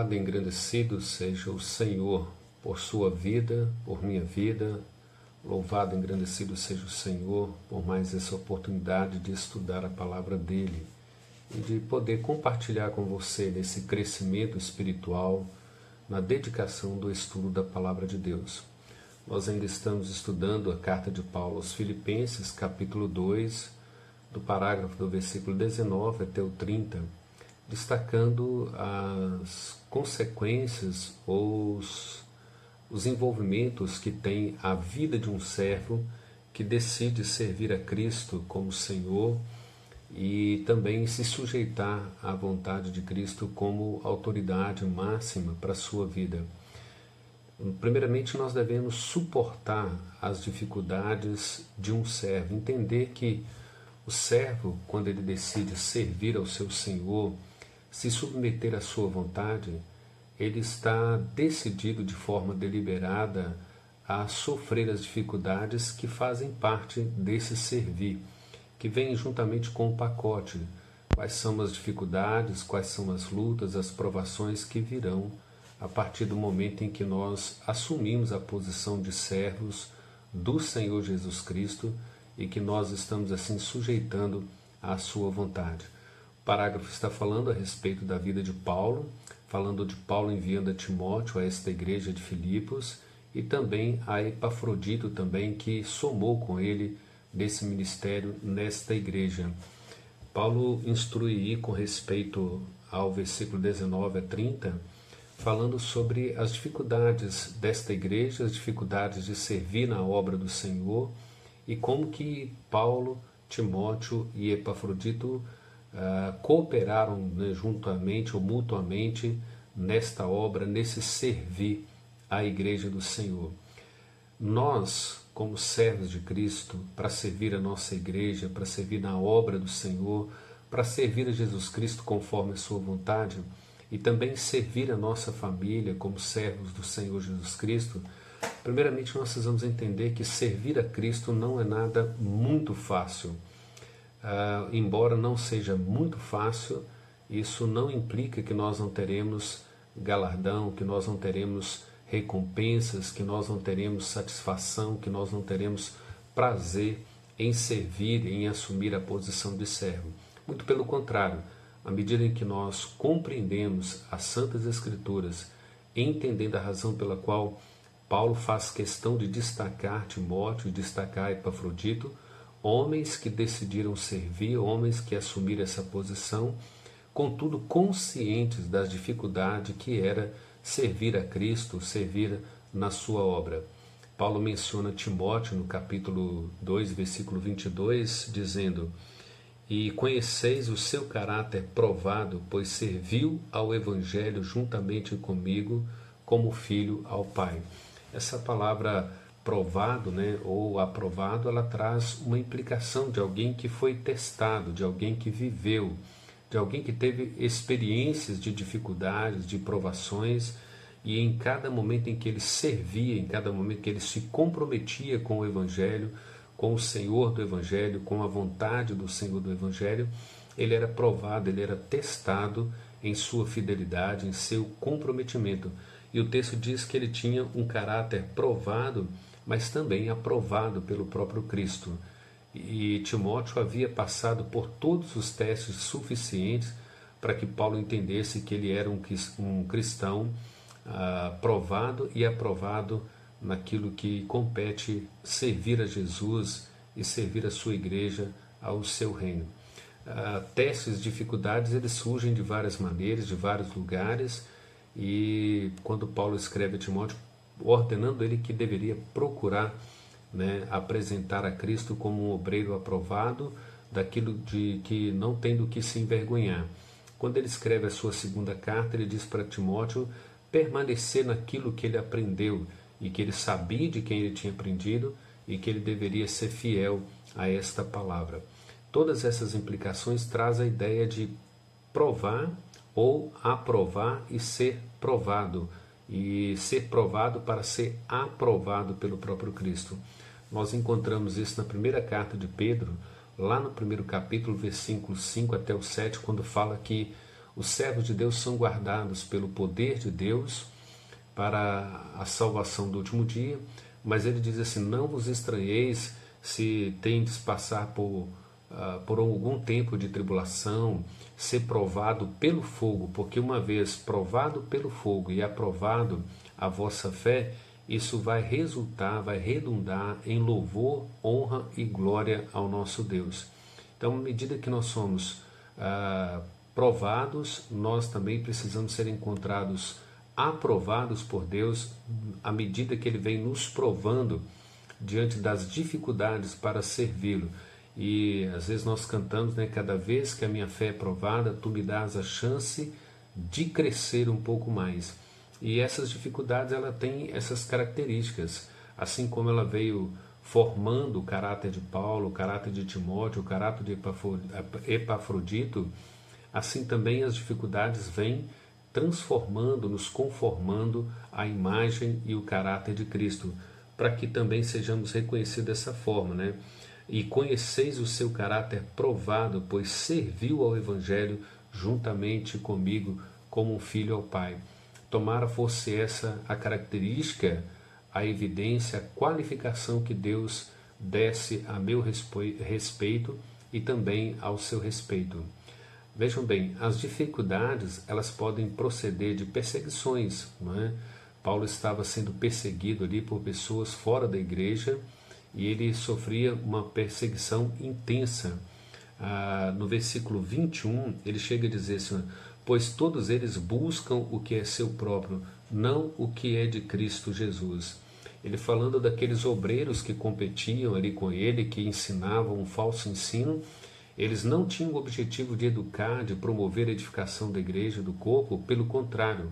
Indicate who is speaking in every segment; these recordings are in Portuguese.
Speaker 1: Louvado e engrandecido seja o Senhor por sua vida, por minha vida. Louvado e engrandecido seja o Senhor por mais essa oportunidade de estudar a palavra dEle e de poder compartilhar com você nesse crescimento espiritual, na dedicação do estudo da palavra de Deus. Nós ainda estamos estudando a carta de Paulo aos Filipenses, capítulo 2, do parágrafo do versículo 19 até o 30, destacando as consequências ou os envolvimentos que tem a vida de um servo que decide servir a Cristo como Senhor e também se sujeitar à vontade de Cristo como autoridade máxima para a sua vida. Primeiramente, nós devemos suportar as dificuldades de um servo, entender que o servo, quando ele decide servir ao seu Senhor, se submeter à sua vontade, ele está decidido de forma deliberada a sofrer as dificuldades que fazem parte desse servir, que vem juntamente com o pacote. Quais são as dificuldades, quais são as lutas, as provações que virão a partir do momento em que nós assumimos a posição de servos do Senhor Jesus Cristo e que nós estamos assim sujeitando à sua vontade. O parágrafo está falando a respeito da vida de Paulo, falando de Paulo enviando a Timóteo a esta igreja de Filipos e também a Epafrodito também, que somou com ele nesse ministério nesta igreja. Paulo instrui com respeito ao versículo 19 a 30, falando sobre as dificuldades desta igreja, as dificuldades de servir na obra do Senhor e como que Paulo, Timóteo e Epafrodito cooperaram, né, juntamente ou mutuamente nesta obra, nesse servir à igreja do Senhor. Nós, como servos de Cristo, para servir a nossa igreja, para servir na obra do Senhor, para servir a Jesus Cristo conforme a sua vontade e também servir a nossa família como servos do Senhor Jesus Cristo, primeiramente nós precisamos entender que servir a Cristo não é nada muito fácil. Embora não seja muito fácil, isso não implica que nós não teremos galardão, que nós não teremos recompensas, que nós não teremos satisfação, que nós não teremos prazer em servir, em assumir a posição de servo. Muito pelo contrário, à medida em que nós compreendemos as Santas Escrituras, entendendo a razão pela qual Paulo faz questão de destacar Timóteo e destacar Epafrodito, homens que decidiram servir, homens que assumiram essa posição, contudo conscientes das dificuldades que era servir a Cristo, servir na sua obra. Paulo menciona Timóteo no capítulo 2, versículo 22, dizendo: "E conheceis o seu caráter provado, pois serviu ao Evangelho juntamente comigo, como filho ao Pai." Essa palavra provado, né, ou aprovado, ela traz uma implicação de alguém que foi testado, de alguém que viveu, de alguém que teve experiências de dificuldades, de provações, e em cada momento em que ele servia, em cada momento que ele se comprometia com o Evangelho, com o Senhor do Evangelho, com a vontade do Senhor do Evangelho, ele era provado, ele era testado em sua fidelidade, em seu comprometimento. E o texto diz que ele tinha um caráter provado, mas também aprovado pelo próprio Cristo. E Timóteo havia passado por todos os testes suficientes para que Paulo entendesse que ele era um cristão provado e aprovado naquilo que compete servir a Jesus e servir a sua igreja ao seu reino. Testes, dificuldades, eles surgem de várias maneiras, de vários lugares, e quando Paulo escreve a Timóteo, ordenando ele que deveria procurar, né, apresentar a Cristo como um obreiro aprovado, daquilo de que não tem do que se envergonhar. Quando ele escreve a sua segunda carta, ele diz para Timóteo permanecer naquilo que ele aprendeu e que ele sabia de quem ele tinha aprendido e que ele deveria ser fiel a esta palavra. Todas essas implicações trazem a ideia de provar ou aprovar e ser provado para ser aprovado pelo próprio Cristo. Nós encontramos isso na primeira carta de Pedro, lá no primeiro capítulo, versículos 5 até o 7, quando fala que os servos de Deus são guardados pelo poder de Deus para a salvação do último dia, mas ele diz assim: não vos estranheis se tendes passar por algum tempo de tribulação, ser provado pelo fogo, porque uma vez provado pelo fogo e aprovado a vossa fé, isso vai resultar, vai redundar em louvor, honra e glória ao nosso Deus. Então, à medida que nós somos provados, nós também precisamos ser encontrados aprovados por Deus, à medida que Ele vem nos provando diante das dificuldades para servi-lo. E às vezes nós cantamos, né? Cada vez que a minha fé é provada, tu me dás a chance de crescer um pouco mais. E essas dificuldades, ela tem essas características, assim como ela veio formando o caráter de Paulo, o caráter de Timóteo, o caráter de Epafrodito, assim também as dificuldades vêm transformando, nos conformando à imagem e o caráter de Cristo, para que também sejamos reconhecidos dessa forma, né? E conheceis o seu caráter provado, pois serviu ao Evangelho juntamente comigo como um filho ao Pai. Tomara fosse essa a característica, a evidência, a qualificação que Deus desse a meu respeito e também ao seu respeito. Vejam bem, as dificuldades, elas podem proceder de perseguições, não é? Paulo estava sendo perseguido ali por pessoas fora da igreja e ele sofria uma perseguição intensa. No versículo 21, ele chega a dizer assim: pois todos eles buscam o que é seu próprio, não o que é de Cristo Jesus. Ele falando daqueles obreiros que competiam ali com ele, que ensinavam um falso ensino. Eles não tinham o objetivo de educar, de promover a edificação da igreja, do corpo, pelo contrário,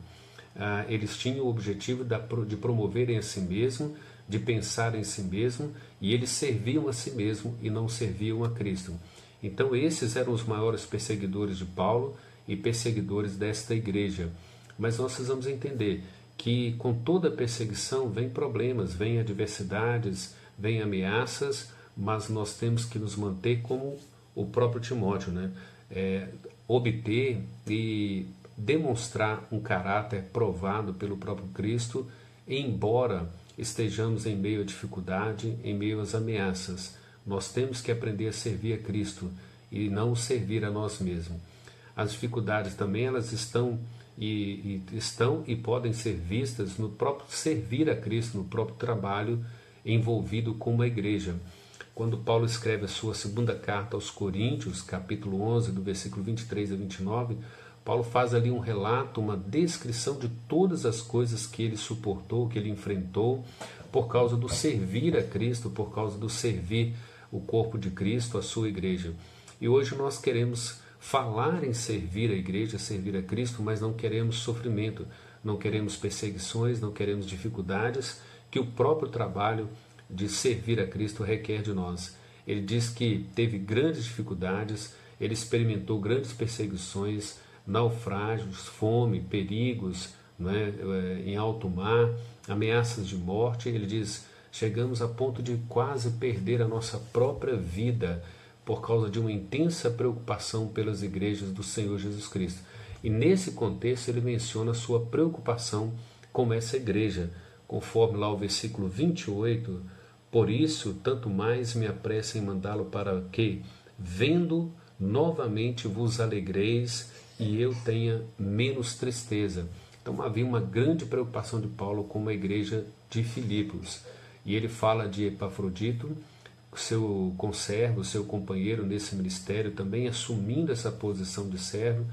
Speaker 1: eles tinham o objetivo de promoverem a si mesmo, de pensar em si mesmo, e eles serviam a si mesmo e não serviam a Cristo. Então esses eram os maiores perseguidores de Paulo e perseguidores desta igreja. Mas nós precisamos entender que com toda perseguição vem problemas, vem adversidades, vem ameaças, mas nós temos que nos manter como o próprio Timóteo, né? Obter e demonstrar um caráter provado pelo próprio Cristo, embora estejamos em meio à dificuldade, em meio às ameaças. Nós temos que aprender a servir a Cristo e não servir a nós mesmos. As dificuldades também, elas estão e podem ser vistas no próprio servir a Cristo, no próprio trabalho envolvido com uma igreja. Quando Paulo escreve a sua segunda carta aos Coríntios, capítulo 11, do versículo 23 a 29, Paulo faz ali um relato, uma descrição de todas as coisas que ele suportou, que ele enfrentou, por causa do servir a Cristo, por causa do servir o corpo de Cristo, a sua igreja. E hoje nós queremos falar em servir a igreja, servir a Cristo, mas não queremos sofrimento, não queremos perseguições, não queremos dificuldades que o próprio trabalho de servir a Cristo requer de nós. Ele diz que teve grandes dificuldades, ele experimentou grandes perseguições, naufrágios, fome, perigos, né, em alto mar, ameaças de morte. Ele diz: chegamos a ponto de quase perder a nossa própria vida por causa de uma intensa preocupação pelas igrejas do Senhor Jesus Cristo. E nesse contexto ele menciona a sua preocupação com essa igreja, conforme lá o versículo 28, por isso tanto mais me apresso em mandá-lo para que, vendo novamente vos alegreis e eu tenha menos tristeza. Então havia uma grande preocupação de Paulo com a igreja de Filipos. E ele fala de Epafrodito, seu conservo, seu companheiro nesse ministério, também assumindo essa posição de servo,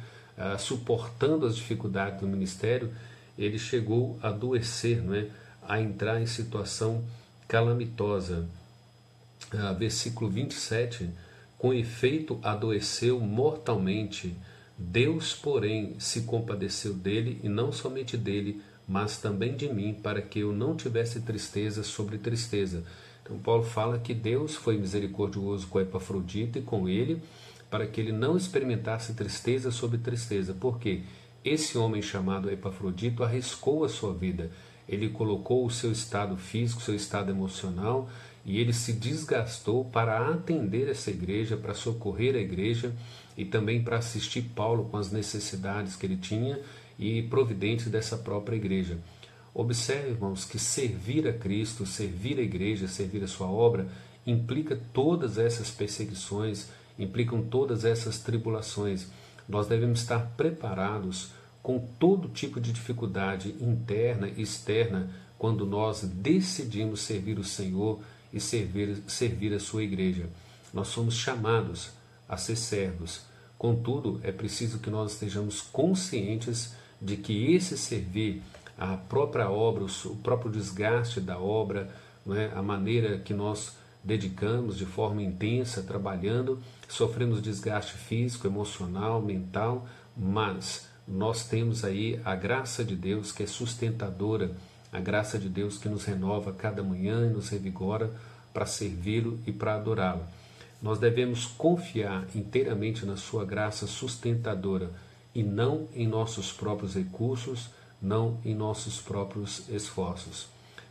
Speaker 1: suportando as dificuldades do ministério. Ele chegou a adoecer, não é? A entrar em situação calamitosa. Versículo 27, com efeito adoeceu mortalmente. Deus, porém, se compadeceu dele, e não somente dele, mas também de mim, para que eu não tivesse tristeza sobre tristeza. Então Paulo fala que Deus foi misericordioso com Epafrodito e com ele, para que ele não experimentasse tristeza sobre tristeza. Porque esse homem chamado Epafrodito arriscou a sua vida. Ele colocou o seu estado físico, o seu estado emocional e ele se desgastou para atender essa igreja, para socorrer a igreja e também para assistir Paulo com as necessidades que ele tinha e providentes dessa própria igreja. Observe, irmãos, que servir a Cristo, servir a igreja, servir a sua obra, implica todas essas perseguições, implicam todas essas tribulações. Nós devemos estar preparados com todo tipo de dificuldade interna e externa quando nós decidimos servir o Senhor e servir a sua igreja. Nós somos chamados a ser servos. Contudo, é preciso que nós estejamos conscientes de que esse servir, a própria obra, o próprio desgaste da obra, não é? A maneira que nós dedicamos de forma intensa, trabalhando, sofremos desgaste físico, emocional, mental, mas nós temos aí a graça de Deus que é sustentadora, a graça de Deus que nos renova cada manhã e nos revigora para servi-lo e para adorá-lo. Nós devemos confiar inteiramente na sua graça sustentadora e não em nossos próprios recursos, não em nossos próprios esforços.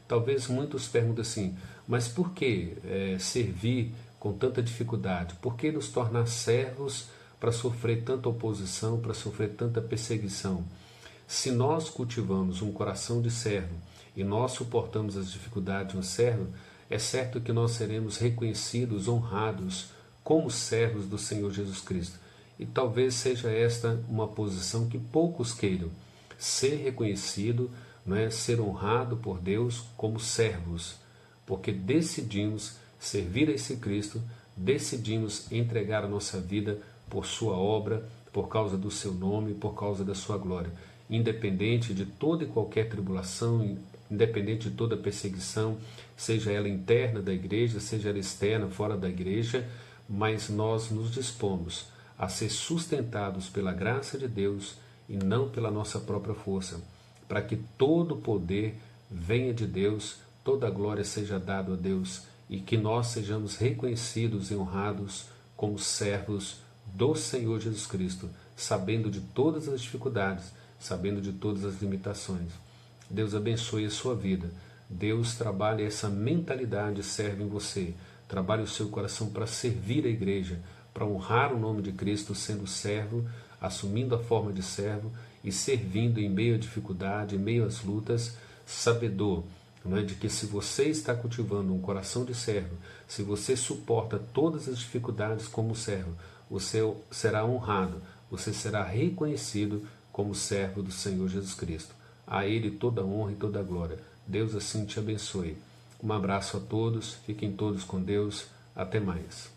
Speaker 1: Talvez muitos perguntem assim, mas por que servir com tanta dificuldade? Por que nos tornar servos para sofrer tanta oposição, para sofrer tanta perseguição? Se nós cultivamos um coração de servo e nós suportamos as dificuldades de um servo, é certo que nós seremos reconhecidos, honrados como servos do Senhor Jesus Cristo. E talvez seja esta uma posição que poucos queiram, ser reconhecido, não é, ser honrado por Deus como servos, porque decidimos servir a esse Cristo, decidimos entregar a nossa vida por sua obra, por causa do seu nome, por causa da sua glória, independente de toda e qualquer tribulação, independente de toda perseguição, seja ela interna da igreja, seja ela externa, fora da igreja, mas nós nos dispomos a ser sustentados pela graça de Deus e não pela nossa própria força, para que todo o poder venha de Deus, toda a glória seja dada a Deus e que nós sejamos reconhecidos e honrados como servos do Senhor Jesus Cristo, sabendo de todas as dificuldades, sabendo de todas as limitações. Deus abençoe a sua vida. Deus trabalhe essa mentalidade, serve em você. Trabalhe o seu coração para servir a igreja, para honrar o nome de Cristo, sendo servo, assumindo a forma de servo e servindo em meio à dificuldade, em meio às lutas, sabedor, não é, de que se você está cultivando um coração de servo, se você suporta todas as dificuldades como servo, você será honrado, você será reconhecido como servo do Senhor Jesus Cristo. A Ele toda a honra e toda a glória. Deus assim te abençoe. Um abraço a todos, fiquem todos com Deus, até mais.